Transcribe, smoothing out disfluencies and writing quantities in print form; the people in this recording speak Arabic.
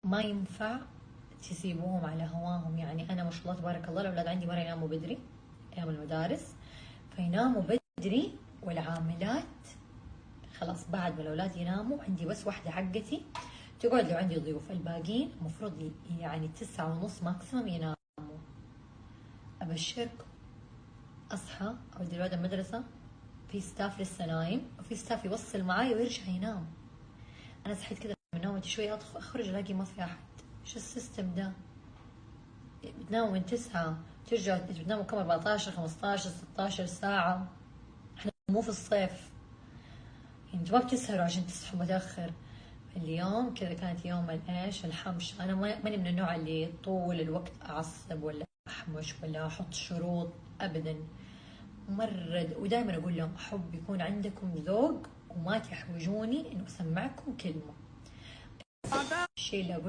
ما ينفع تسيبوهم على هواهم. يعني أنا ما شاء الله تبارك الله الأولاد عندي مرة يناموا بدري أيام المدارس، فيناموا بدري، والعاملات خلاص بعد ما الأولاد يناموا عندي بس واحدة حقتي تقعد لو عندي ضيوف، الباقيين المفروض يعني 9:30 ماكسيمم يناموا. أبشركم أصحى أودي الولاد المدرسة، في ستاف لسه نايم وفي ستاف يوصل معاي ويرجع ينام. أنا صحيت كذا من نومتي شوية أخرج ألاقي ما في أحد. إيش السيستم ده؟ بتناموا من 9 ترجعوا بتناموا كم 14 15 16 ساعة؟ احنا مو في الصيف يعني، انتوا ما بتسهروا عشان تصحوا متأخر. اليوم كذا كانت يوم الايش الحمش. انا ماني من النوع اللي طول الوقت اعصب ولا احمش ولا احط شروط ابدا. مرة ودائما اقول لهم احب يكون عندكم ذوق وما تحوجوني انه اسمعكم كلمة. الشيء اللي اقول